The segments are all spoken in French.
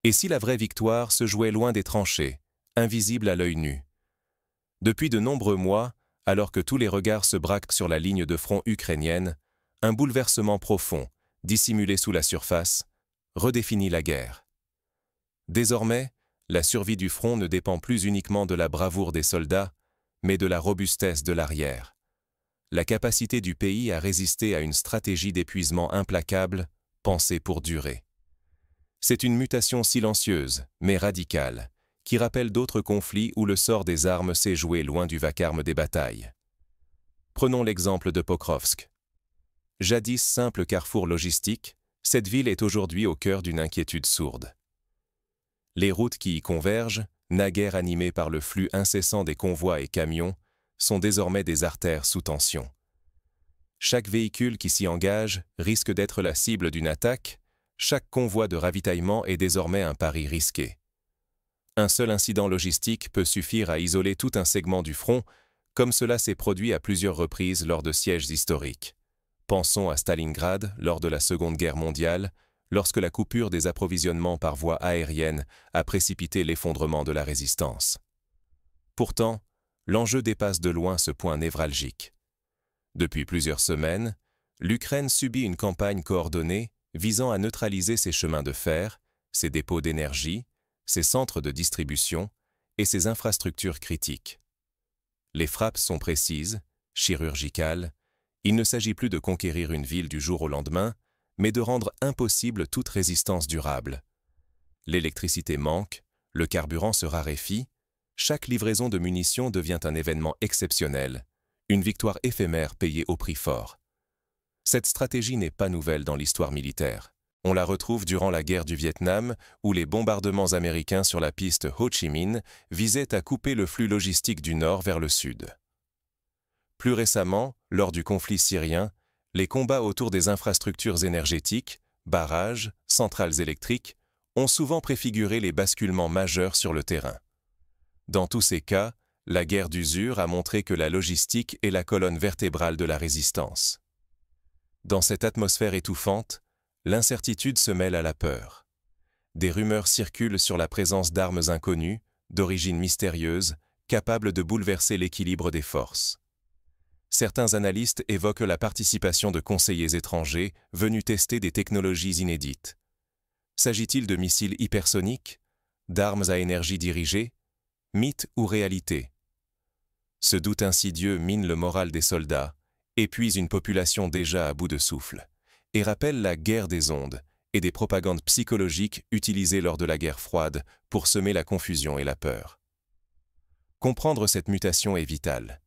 Et si la vraie victoire se jouait loin des tranchées, invisible à l'œil nu? Depuis de nombreux mois, alors que tous les regards se braquent sur la ligne de front ukrainienne, un bouleversement profond, dissimulé sous la surface, redéfinit la guerre. Désormais, la survie du front ne dépend plus uniquement de la bravoure des soldats, mais de la robustesse de l'arrière. La capacité du pays à résister à une stratégie d'épuisement implacable, pensée pour durer. C'est une mutation silencieuse, mais radicale, qui rappelle d'autres conflits où le sort des armes s'est joué loin du vacarme des batailles. Prenons l'exemple de Pokrovsk. Jadis simple carrefour logistique, cette ville est aujourd'hui au cœur d'une inquiétude sourde. Les routes qui y convergent, naguère animées par le flux incessant des convois et camions, sont désormais des artères sous tension. Chaque véhicule qui s'y engage risque d'être la cible d'une attaque, chaque convoi de ravitaillement est désormais un pari risqué. Un seul incident logistique peut suffire à isoler tout un segment du front, comme cela s'est produit à plusieurs reprises lors de sièges historiques. Pensons à Stalingrad lors de la Seconde Guerre mondiale, lorsque la coupure des approvisionnements par voie aérienne a précipité l'effondrement de la résistance. Pourtant, l'enjeu dépasse de loin ce point névralgique. Depuis plusieurs semaines, l'Ukraine subit une campagne coordonnée visant à neutraliser ses chemins de fer, ses dépôts d'énergie, ses centres de distribution et ses infrastructures critiques. Les frappes sont précises, chirurgicales. Il ne s'agit plus de conquérir une ville du jour au lendemain, mais de rendre impossible toute résistance durable. L'électricité manque, le carburant se raréfie, chaque livraison de munitions devient un événement exceptionnel, une victoire éphémère payée au prix fort. Cette stratégie n'est pas nouvelle dans l'histoire militaire. On la retrouve durant la guerre du Vietnam, où les bombardements américains sur la piste Ho Chi Minh visaient à couper le flux logistique du nord vers le sud. Plus récemment, lors du conflit syrien, les combats autour des infrastructures énergétiques, barrages, centrales électriques, ont souvent préfiguré les basculements majeurs sur le terrain. Dans tous ces cas, la guerre d'usure a montré que la logistique est la colonne vertébrale de la résistance. Dans cette atmosphère étouffante, l'incertitude se mêle à la peur. Des rumeurs circulent sur la présence d'armes inconnues, d'origine mystérieuse, capables de bouleverser l'équilibre des forces. Certains analystes évoquent la participation de conseillers étrangers venus tester des technologies inédites. S'agit-il de missiles hypersoniques, d'armes à énergie dirigée, mythe ou réalité? Ce doute insidieux mine le moral des soldats, épuise une population déjà à bout de souffle, et rappelle la guerre des ondes et des propagandes psychologiques utilisées lors de la guerre froide pour semer la confusion et la peur. Comprendre cette mutation est vital.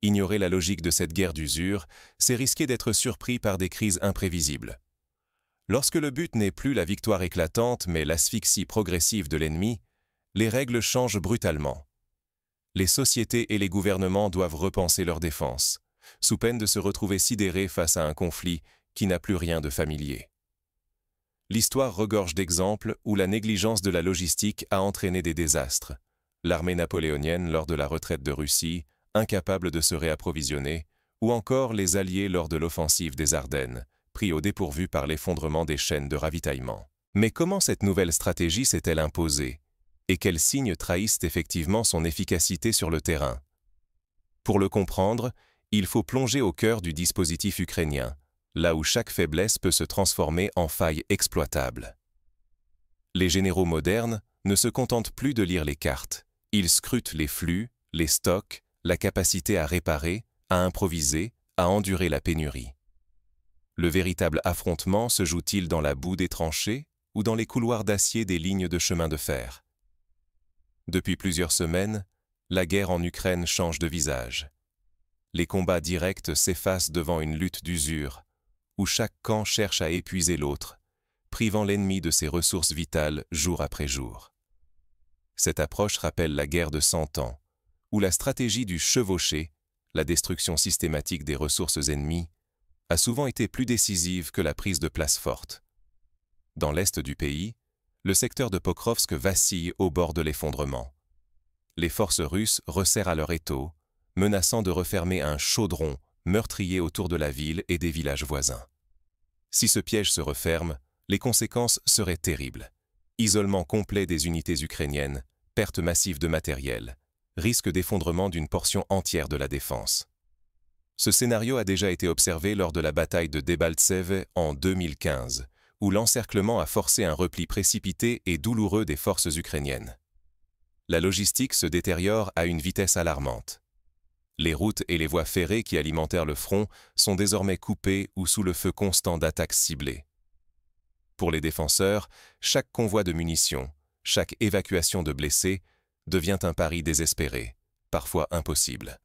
Ignorer la logique de cette guerre d'usure, c'est risquer d'être surpris par des crises imprévisibles. Lorsque le but n'est plus la victoire éclatante mais l'asphyxie progressive de l'ennemi, les règles changent brutalement. Les sociétés et les gouvernements doivent repenser leur défense, sous peine de se retrouver sidérés face à un conflit qui n'a plus rien de familier. L'histoire regorge d'exemples où la négligence de la logistique a entraîné des désastres. L'armée napoléonienne lors de la retraite de Russie, incapable de se réapprovisionner, ou encore les Alliés lors de l'offensive des Ardennes, pris au dépourvu par l'effondrement des chaînes de ravitaillement. Mais comment cette nouvelle stratégie s'est-elle imposée? Et quels signes trahissent effectivement son efficacité sur le terrain? Pour le comprendre, il faut plonger au cœur du dispositif ukrainien, là où chaque faiblesse peut se transformer en faille exploitable. Les généraux modernes ne se contentent plus de lire les cartes. Ils scrutent les flux, les stocks, la capacité à réparer, à improviser, à endurer la pénurie. Le véritable affrontement se joue-t-il dans la boue des tranchées ou dans les couloirs d'acier des lignes de chemin de fer? Depuis plusieurs semaines, la guerre en Ukraine change de visage. Les combats directs s'effacent devant une lutte d'usure, où chaque camp cherche à épuiser l'autre, privant l'ennemi de ses ressources vitales jour après jour. Cette approche rappelle la guerre de 100 ans, où la stratégie du chevauché, la destruction systématique des ressources ennemies, a souvent été plus décisive que la prise de place forte. Dans l'est du pays, le secteur de Pokrovsk vacille au bord de l'effondrement. Les forces russes resserrent à leur étau, menaçant de refermer un chaudron meurtrier autour de la ville et des villages voisins. Si ce piège se referme, les conséquences seraient terribles. Isolement complet des unités ukrainiennes, perte massive de matériel, risque d'effondrement d'une portion entière de la défense. Ce scénario a déjà été observé lors de la bataille de Debaltseve en 2015, où l'encerclement a forcé un repli précipité et douloureux des forces ukrainiennes. La logistique se détériore à une vitesse alarmante. Les routes et les voies ferrées qui alimentèrent le front sont désormais coupées ou sous le feu constant d'attaques ciblées. Pour les défenseurs, chaque convoi de munitions, chaque évacuation de blessés devient un pari désespéré, parfois impossible.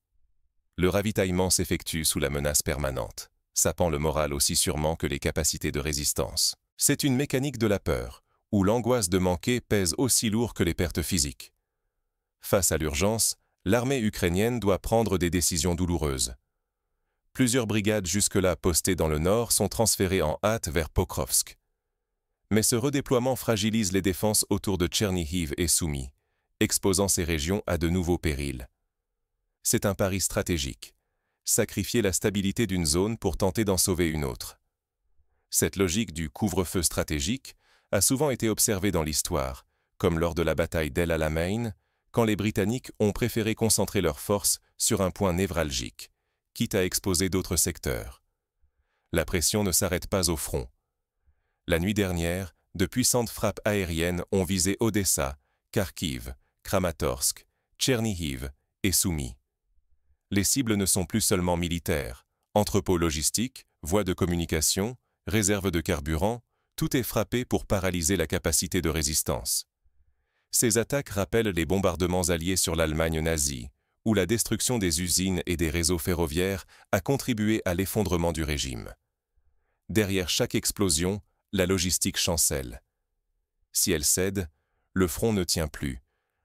Le ravitaillement s'effectue sous la menace permanente, sapant le moral aussi sûrement que les capacités de résistance. C'est une mécanique de la peur, où l'angoisse de manquer pèse aussi lourd que les pertes physiques. Face à l'urgence, l'armée ukrainienne doit prendre des décisions douloureuses. Plusieurs brigades jusque-là postées dans le nord sont transférées en hâte vers Pokrovsk. Mais ce redéploiement fragilise les défenses autour de Tchernihiv et Soumy, exposant ces régions à de nouveaux périls. C'est un pari stratégique, sacrifier la stabilité d'une zone pour tenter d'en sauver une autre. Cette logique du couvre-feu stratégique a souvent été observée dans l'histoire, comme lors de la bataille d'El Alamein, quand les Britanniques ont préféré concentrer leurs forces sur un point névralgique, quitte à exposer d'autres secteurs. La pression ne s'arrête pas au front. La nuit dernière, de puissantes frappes aériennes ont visé Odessa, Kharkiv, Kramatorsk, Tchernihiv et Soumy. Les cibles ne sont plus seulement militaires. Entrepôts logistiques, voies de communication, réserves de carburant, tout est frappé pour paralyser la capacité de résistance. Ces attaques rappellent les bombardements alliés sur l'Allemagne nazie, où la destruction des usines et des réseaux ferroviaires a contribué à l'effondrement du régime. Derrière chaque explosion, la logistique chancelle. Si elle cède, le front ne tient plus.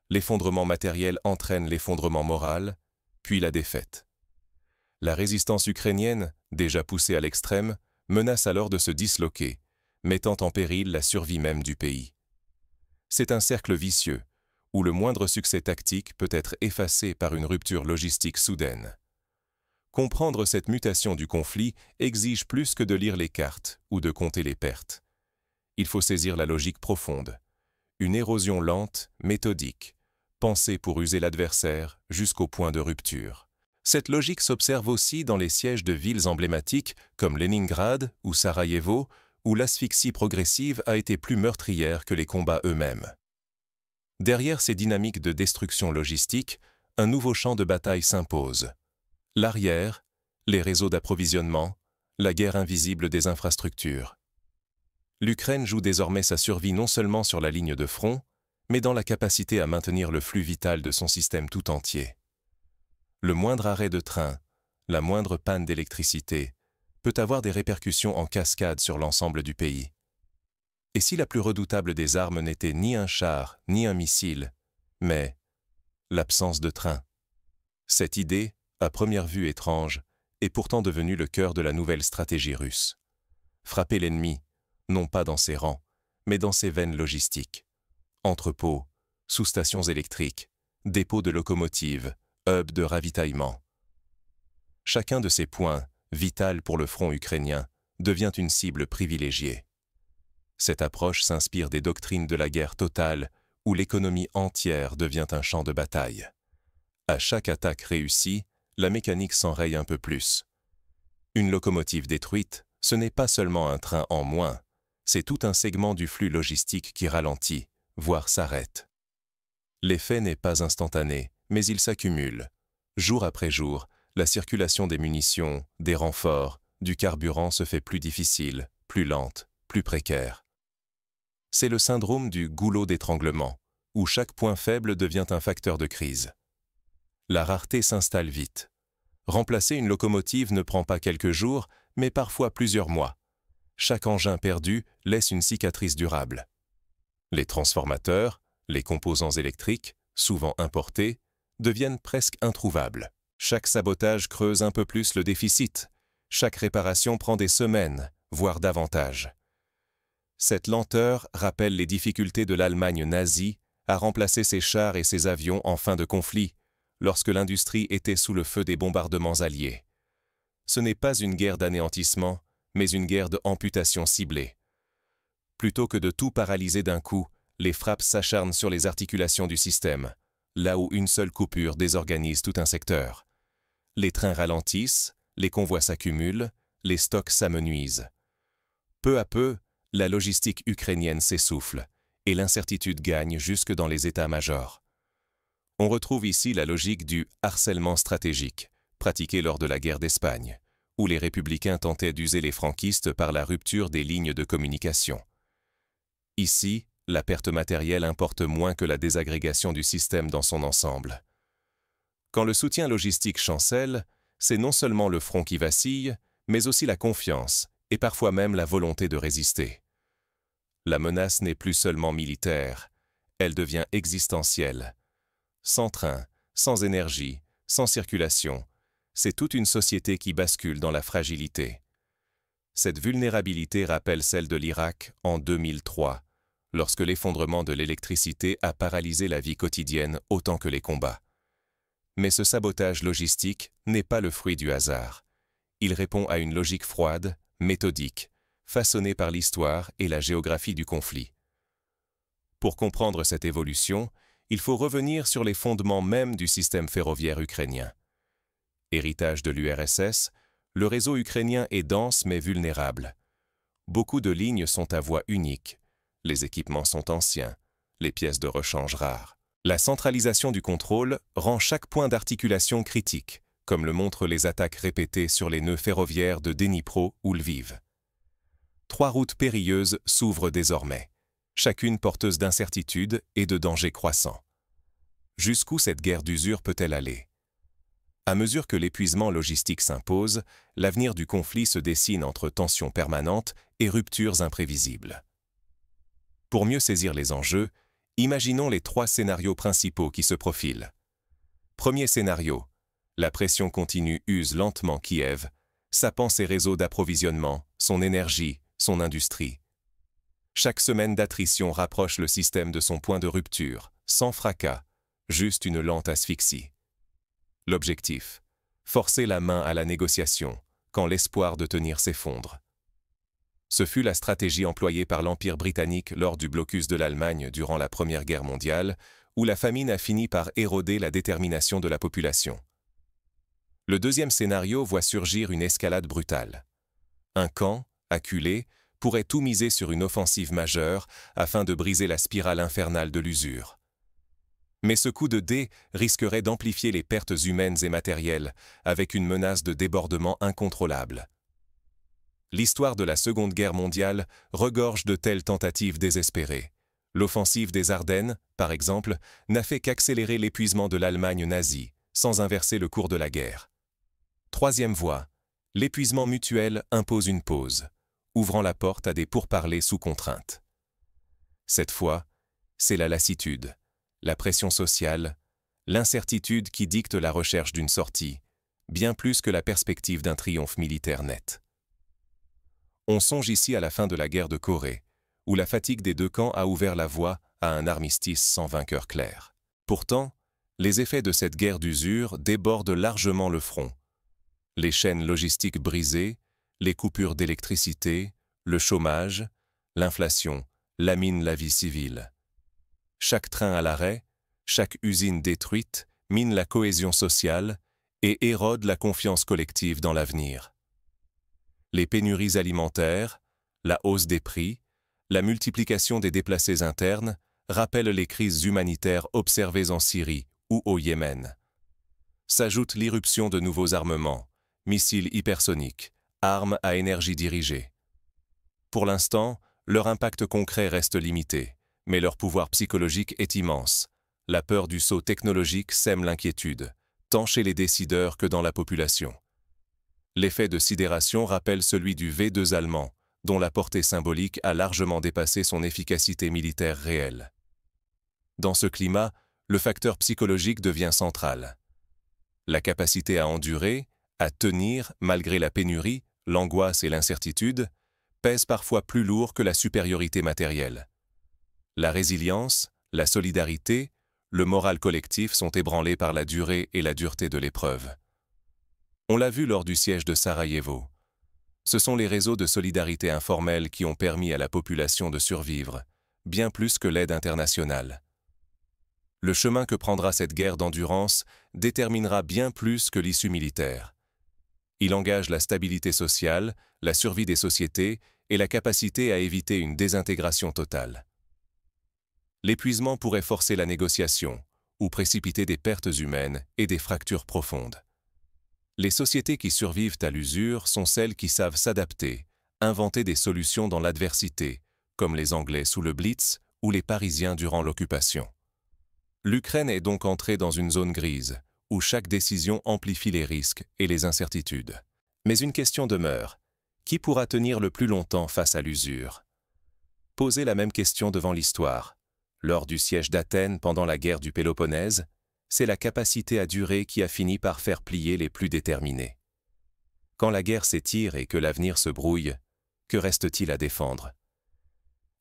L'effondrement matériel entraîne l'effondrement moral, puis la défaite. La résistance ukrainienne, déjà poussée à l'extrême, menace alors de se disloquer, mettant en péril la survie même du pays. C'est un cercle vicieux, où le moindre succès tactique peut être effacé par une rupture logistique soudaine. Comprendre cette mutation du conflit exige plus que de lire les cartes ou de compter les pertes. Il faut saisir la logique profonde. Une érosion lente, méthodique, pensée pour user l'adversaire jusqu'au point de rupture. Cette logique s'observe aussi dans les sièges de villes emblématiques comme Leningrad ou Sarajevo, où l'asphyxie progressive a été plus meurtrière que les combats eux-mêmes. Derrière ces dynamiques de destruction logistique, un nouveau champ de bataille s'impose. L'arrière, les réseaux d'approvisionnement, la guerre invisible des infrastructures. L'Ukraine joue désormais sa survie non seulement sur la ligne de front, mais dans la capacité à maintenir le flux vital de son système tout entier. Le moindre arrêt de train, la moindre panne d'électricité, peut avoir des répercussions en cascade sur l'ensemble du pays. Et si la plus redoutable des armes n'était ni un char, ni un missile, mais l'absence de train? Cette idée, à première vue étrange, est pourtant devenue le cœur de la nouvelle stratégie russe. Frapper l'ennemi, non pas dans ses rangs, mais dans ses veines logistiques. Entrepôts, sous-stations électriques, dépôts de locomotives, hubs de ravitaillement. Chacun de ces points, vital pour le front ukrainien, devient une cible privilégiée. Cette approche s'inspire des doctrines de la guerre totale, où l'économie entière devient un champ de bataille. À chaque attaque réussie, la mécanique s'enraye un peu plus. Une locomotive détruite, ce n'est pas seulement un train en moins, c'est tout un segment du flux logistique qui ralentit, voire s'arrête. L'effet n'est pas instantané, mais il s'accumule. Jour après jour, la circulation des munitions, des renforts, du carburant se fait plus difficile, plus lente, plus précaire. C'est le syndrome du goulot d'étranglement, où chaque point faible devient un facteur de crise. La rareté s'installe vite. Remplacer une locomotive ne prend pas quelques jours, mais parfois plusieurs mois. Chaque engin perdu laisse une cicatrice durable. Les transformateurs, les composants électriques, souvent importés, deviennent presque introuvables. Chaque sabotage creuse un peu plus le déficit. Chaque réparation prend des semaines, voire davantage. Cette lenteur rappelle les difficultés de l'Allemagne nazie à remplacer ses chars et ses avions en fin de conflit, lorsque l'industrie était sous le feu des bombardements alliés. Ce n'est pas une guerre d'anéantissement, mais une guerre d'amputation ciblée. Plutôt que de tout paralyser d'un coup, les frappes s'acharnent sur les articulations du système, là où une seule coupure désorganise tout un secteur. Les trains ralentissent, les convois s'accumulent, les stocks s'amenuisent. Peu à peu, la logistique ukrainienne s'essouffle, et l'incertitude gagne jusque dans les états-majors. On retrouve ici la logique du harcèlement stratégique, pratiqué lors de la guerre d'Espagne, où les républicains tentaient d'user les franquistes par la rupture des lignes de communication. Ici, la perte matérielle importe moins que la désagrégation du système dans son ensemble. Quand le soutien logistique chancelle, c'est non seulement le front qui vacille, mais aussi la confiance, et parfois même la volonté de résister. La menace n'est plus seulement militaire, elle devient existentielle. Sans train, sans énergie, sans circulation, c'est toute une société qui bascule dans la fragilité. Cette vulnérabilité rappelle celle de l'Irak en 2003, lorsque l'effondrement de l'électricité a paralysé la vie quotidienne autant que les combats. Mais ce sabotage logistique n'est pas le fruit du hasard. Il répond à une logique froide, méthodique, façonnée par l'histoire et la géographie du conflit. Pour comprendre cette évolution, il faut revenir sur les fondements mêmes du système ferroviaire ukrainien. Héritage de l'URSS, le réseau ukrainien est dense mais vulnérable. Beaucoup de lignes sont à voie unique, les équipements sont anciens, les pièces de rechange rares. La centralisation du contrôle rend chaque point d'articulation critique, comme le montrent les attaques répétées sur les nœuds ferroviaires de Dnipro ou Lviv. 3 routes périlleuses s'ouvrent désormais, chacune porteuse d'incertitudes et de dangers croissants. Jusqu'où cette guerre d'usure peut-elle aller? À mesure que l'épuisement logistique s'impose, l'avenir du conflit se dessine entre tensions permanentes et ruptures imprévisibles. Pour mieux saisir les enjeux, imaginons les 3 scénarios principaux qui se profilent. Premier scénario, la pression continue use lentement Kiev, sapant ses réseaux d'approvisionnement, son énergie, son industrie. Chaque semaine d'attrition rapproche le système de son point de rupture, sans fracas, juste une lente asphyxie. L'objectif, forcer la main à la négociation, quand l'espoir de tenir s'effondre. Ce fut la stratégie employée par l'Empire britannique lors du blocus de l'Allemagne durant la Première Guerre mondiale, où la famine a fini par éroder la détermination de la population. Le deuxième scénario voit surgir une escalade brutale. Un camp, acculé, pourrait tout miser sur une offensive majeure afin de briser la spirale infernale de l'usure. Mais ce coup de dé risquerait d'amplifier les pertes humaines et matérielles, avec une menace de débordement incontrôlable. L'histoire de la Seconde Guerre mondiale regorge de telles tentatives désespérées. L'offensive des Ardennes, par exemple, n'a fait qu'accélérer l'épuisement de l'Allemagne nazie, sans inverser le cours de la guerre. Troisième voie, l'épuisement mutuel impose une pause, ouvrant la porte à des pourparlers sous contrainte. Cette fois, c'est la lassitude, la pression sociale, l'incertitude qui dicte la recherche d'une sortie, bien plus que la perspective d'un triomphe militaire net. On songe ici à la fin de la guerre de Corée, où la fatigue des 2 camps a ouvert la voie à un armistice sans vainqueur clair. Pourtant, les effets de cette guerre d'usure débordent largement le front. Les chaînes logistiques brisées, les coupures d'électricité, le chômage, l'inflation laminent la vie civile. Chaque train à l'arrêt, chaque usine détruite mine la cohésion sociale et érode la confiance collective dans l'avenir. Les pénuries alimentaires, la hausse des prix, la multiplication des déplacés internes rappellent les crises humanitaires observées en Syrie ou au Yémen. S'ajoute l'irruption de nouveaux armements, missiles hypersoniques, armes à énergie dirigée. Pour l'instant, leur impact concret reste limité, mais leur pouvoir psychologique est immense. La peur du saut technologique sème l'inquiétude, tant chez les décideurs que dans la population. L'effet de sidération rappelle celui du V2 allemand, dont la portée symbolique a largement dépassé son efficacité militaire réelle. Dans ce climat, le facteur psychologique devient central. La capacité à endurer, à tenir malgré la pénurie, l'angoisse et l'incertitude, pèsent parfois plus lourd que la supériorité matérielle. La résilience, la solidarité, le moral collectif sont ébranlés par la durée et la dureté de l'épreuve. On l'a vu lors du siège de Sarajevo. Ce sont les réseaux de solidarité informels qui ont permis à la population de survivre, bien plus que l'aide internationale. Le chemin que prendra cette guerre d'endurance déterminera bien plus que l'issue militaire. Il engage la stabilité sociale, la survie des sociétés et la capacité à éviter une désintégration totale. L'épuisement pourrait forcer la négociation ou précipiter des pertes humaines et des fractures profondes. Les sociétés qui survivent à l'usure sont celles qui savent s'adapter, inventer des solutions dans l'adversité, comme les Anglais sous le Blitz ou les Parisiens durant l'occupation. L'Ukraine est donc entrée dans une zone grise, où chaque décision amplifie les risques et les incertitudes. Mais une question demeure. Qui pourra tenir le plus longtemps face à l'usure? Posez la même question devant l'histoire. Lors du siège d'Athènes pendant la guerre du Péloponnèse, c'est la capacité à durer qui a fini par faire plier les plus déterminés. Quand la guerre s'étire et que l'avenir se brouille, que reste-t-il à défendre?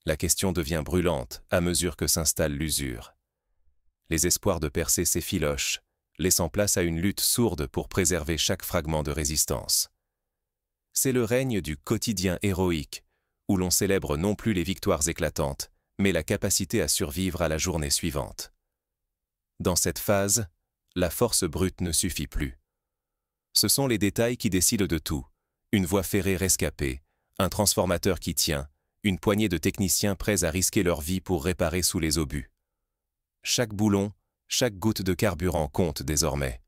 La question devient brûlante à mesure que s'installe l'usure. Les espoirs de percer s'effilochent, laissant place à une lutte sourde pour préserver chaque fragment de résistance. C'est le règne du quotidien héroïque, où l'on célèbre non plus les victoires éclatantes, mais la capacité à survivre à la journée suivante. Dans cette phase, la force brute ne suffit plus. Ce sont les détails qui décident de tout. Une voie ferrée rescapée, un transformateur qui tient, une poignée de techniciens prêts à risquer leur vie pour réparer sous les obus. Chaque boulon, chaque goutte de carburant compte désormais.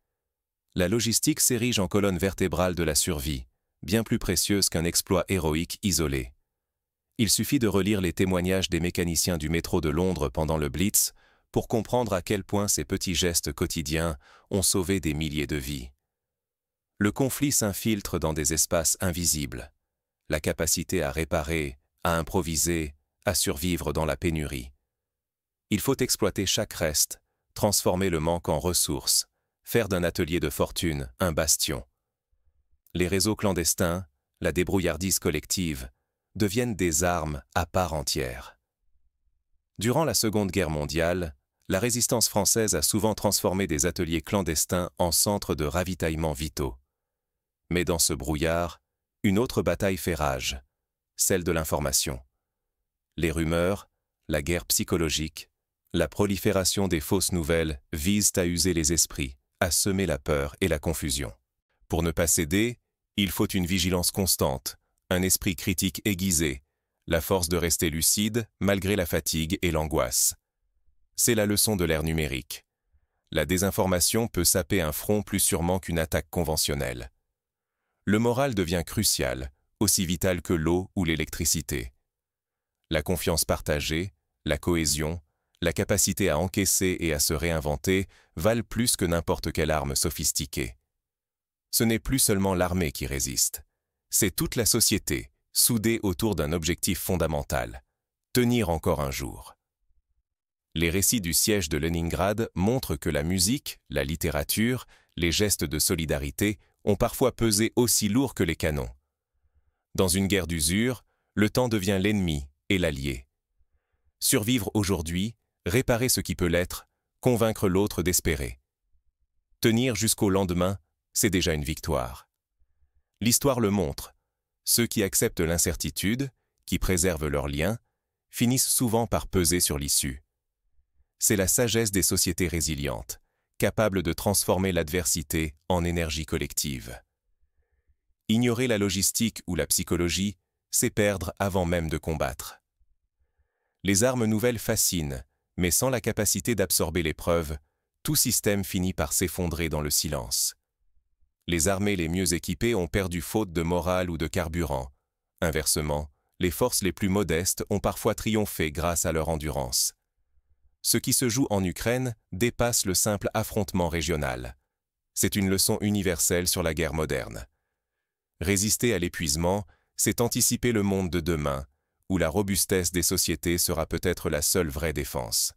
La logistique s'érige en colonne vertébrale de la survie, bien plus précieuse qu'un exploit héroïque isolé. Il suffit de relire les témoignages des mécaniciens du métro de Londres pendant le Blitz pour comprendre à quel point ces petits gestes quotidiens ont sauvé des milliers de vies. Le conflit s'infiltre dans des espaces invisibles. La capacité à réparer, à improviser, à survivre dans la pénurie. Il faut exploiter chaque reste, transformer le manque en ressources, faire d'un atelier de fortune un bastion. Les réseaux clandestins, la débrouillardise collective, deviennent des armes à part entière. Durant la Seconde Guerre mondiale, la résistance française a souvent transformé des ateliers clandestins en centres de ravitaillement vitaux. Mais dans ce brouillard, une autre bataille fait rage, celle de l'information. Les rumeurs, la guerre psychologique, la prolifération des fausses nouvelles visent à user les esprits, à semer la peur et la confusion. Pour ne pas céder, il faut une vigilance constante, un esprit critique aiguisé, la force de rester lucide malgré la fatigue et l'angoisse. C'est la leçon de l'ère numérique. La désinformation peut saper un front plus sûrement qu'une attaque conventionnelle. Le moral devient crucial, aussi vital que l'eau ou l'électricité. La confiance partagée, la cohésion, la capacité à encaisser et à se réinventer valent plus que n'importe quelle arme sophistiquée. Ce n'est plus seulement l'armée qui résiste. C'est toute la société, soudée autour d'un objectif fondamental, tenir encore un jour. Les récits du siège de Leningrad montrent que la musique, la littérature, les gestes de solidarité ont parfois pesé aussi lourd que les canons. Dans une guerre d'usure, le temps devient l'ennemi et l'allié. Survivre aujourd'hui, réparer ce qui peut l'être, convaincre l'autre d'espérer. Tenir jusqu'au lendemain, c'est déjà une victoire. L'histoire le montre. Ceux qui acceptent l'incertitude, qui préservent leurs liens, finissent souvent par peser sur l'issue. C'est la sagesse des sociétés résilientes, capables de transformer l'adversité en énergie collective. Ignorer la logistique ou la psychologie, c'est perdre avant même de combattre. Les armes nouvelles fascinent, mais sans la capacité d'absorber l'épreuve, tout système finit par s'effondrer dans le silence. Les armées les mieux équipées ont perdu faute de morale ou de carburant. Inversement, les forces les plus modestes ont parfois triomphé grâce à leur endurance. Ce qui se joue en Ukraine dépasse le simple affrontement régional. C'est une leçon universelle sur la guerre moderne. Résister à l'épuisement, c'est anticiper le monde de demain, où la robustesse des sociétés sera peut-être la seule vraie défense.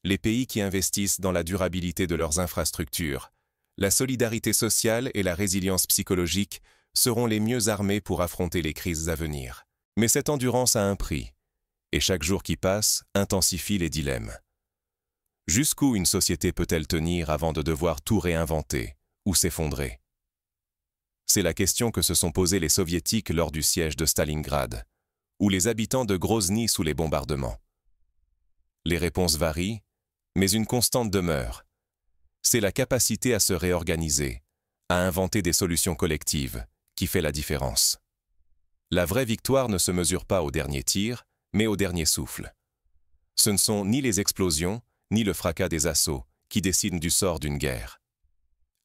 Les pays qui investissent dans la durabilité de leurs infrastructures, la solidarité sociale et la résilience psychologique seront les mieux armés pour affronter les crises à venir. Mais cette endurance a un prix, et chaque jour qui passe intensifie les dilemmes. Jusqu'où une société peut-elle tenir avant de devoir tout réinventer ou s'effondrer? C'est la question que se sont posées les Soviétiques lors du siège de Stalingrad, ou les habitants de Grozny sous les bombardements. Les réponses varient, mais une constante demeure. C'est la capacité à se réorganiser, à inventer des solutions collectives, qui fait la différence. La vraie victoire ne se mesure pas au dernier tir, mais au dernier souffle. Ce ne sont ni les explosions, ni le fracas des assauts qui décident du sort d'une guerre.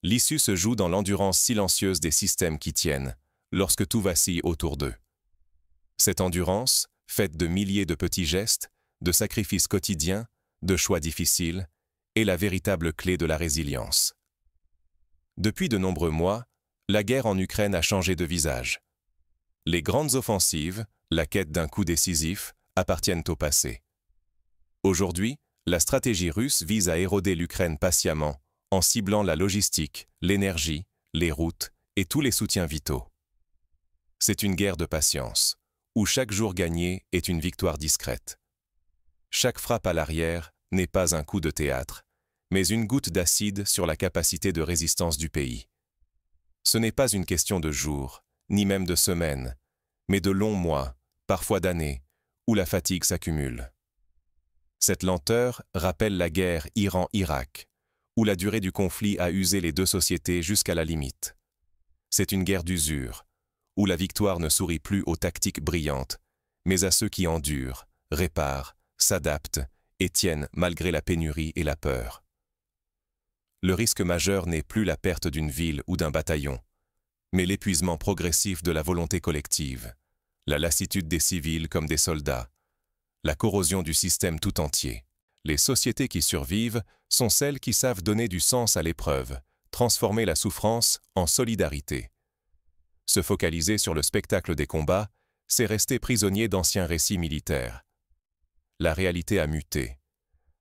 L'issue se joue dans l'endurance silencieuse des systèmes qui tiennent, lorsque tout vacille autour d'eux. Cette endurance, faite de milliers de petits gestes, de sacrifices quotidiens, de choix difficiles, est la véritable clé de la résilience. Depuis de nombreux mois, la guerre en Ukraine a changé de visage. Les grandes offensives, la quête d'un coup décisif, appartiennent au passé. Aujourd'hui, la stratégie russe vise à éroder l'Ukraine patiemment, en ciblant la logistique, l'énergie, les routes et tous les soutiens vitaux. C'est une guerre de patience, où chaque jour gagné est une victoire discrète. Chaque frappe à l'arrière n'est pas un coup de théâtre, mais une goutte d'acide sur la capacité de résistance du pays. Ce n'est pas une question de jours, ni même de semaines, mais de longs mois, parfois d'années, où la fatigue s'accumule. Cette lenteur rappelle la guerre Iran-Irak, où la durée du conflit a usé les deux sociétés jusqu'à la limite. C'est une guerre d'usure, où la victoire ne sourit plus aux tactiques brillantes, mais à ceux qui endurent, réparent, s'adaptent et tiennent malgré la pénurie et la peur. Le risque majeur n'est plus la perte d'une ville ou d'un bataillon, mais l'épuisement progressif de la volonté collective, la lassitude des civils comme des soldats, la corrosion du système tout entier. Les sociétés qui survivent sont celles qui savent donner du sens à l'épreuve, transformer la souffrance en solidarité. Se focaliser sur le spectacle des combats, c'est rester prisonnier d'anciens récits militaires. La réalité a muté.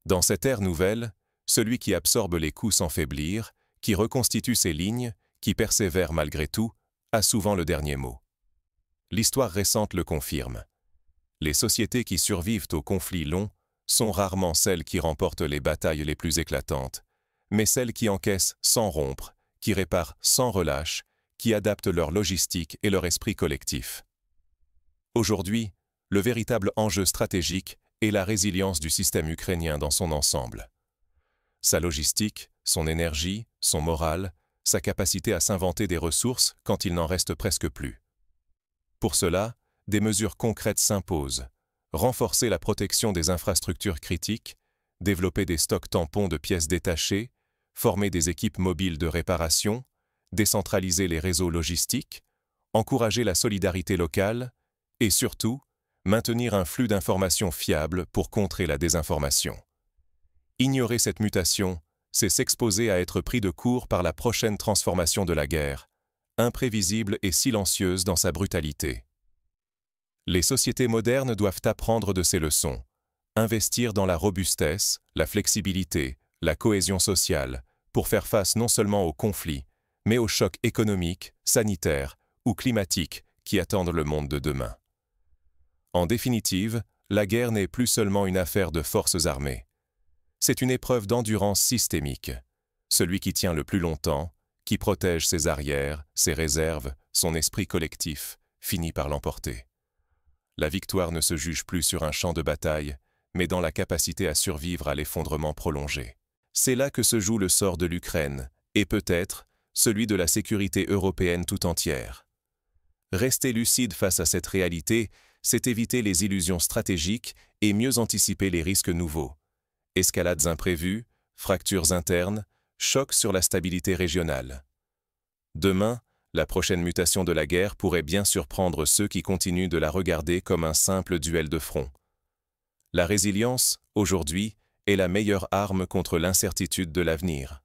Dans cette ère nouvelle, celui qui absorbe les coups sans faiblir, qui reconstitue ses lignes, qui persévère malgré tout, a souvent le dernier mot. L'histoire récente le confirme. Les sociétés qui survivent aux conflits longs sont rarement celles qui remportent les batailles les plus éclatantes, mais celles qui encaissent sans rompre, qui réparent sans relâche, qui adaptent leur logistique et leur esprit collectif. Aujourd'hui, le véritable enjeu stratégique est la résilience du système ukrainien dans son ensemble. Sa logistique, son énergie, son moral, sa capacité à s'inventer des ressources quand il n'en reste presque plus. Pour cela, des mesures concrètes s'imposent. Renforcer la protection des infrastructures critiques, développer des stocks tampons de pièces détachées, former des équipes mobiles de réparation, décentraliser les réseaux logistiques, encourager la solidarité locale et surtout, maintenir un flux d'informations fiables pour contrer la désinformation. Ignorer cette mutation, c'est s'exposer à être pris de court par la prochaine transformation de la guerre, imprévisible et silencieuse dans sa brutalité. Les sociétés modernes doivent apprendre de ces leçons, investir dans la robustesse, la flexibilité, la cohésion sociale, pour faire face non seulement aux conflits, mais aux chocs économiques, sanitaires ou climatiques qui attendent le monde de demain. En définitive, la guerre n'est plus seulement une affaire de forces armées. C'est une épreuve d'endurance systémique. Celui qui tient le plus longtemps, qui protège ses arrières, ses réserves, son esprit collectif, finit par l'emporter. La victoire ne se juge plus sur un champ de bataille, mais dans la capacité à survivre à l'effondrement prolongé. C'est là que se joue le sort de l'Ukraine, et peut-être celui de la sécurité européenne tout entière. Rester lucide face à cette réalité, c'est éviter les illusions stratégiques et mieux anticiper les risques nouveaux. Escalades imprévues, fractures internes, chocs sur la stabilité régionale. Demain, la prochaine mutation de la guerre pourrait bien surprendre ceux qui continuent de la regarder comme un simple duel de front. La résilience, aujourd'hui, est la meilleure arme contre l'incertitude de l'avenir.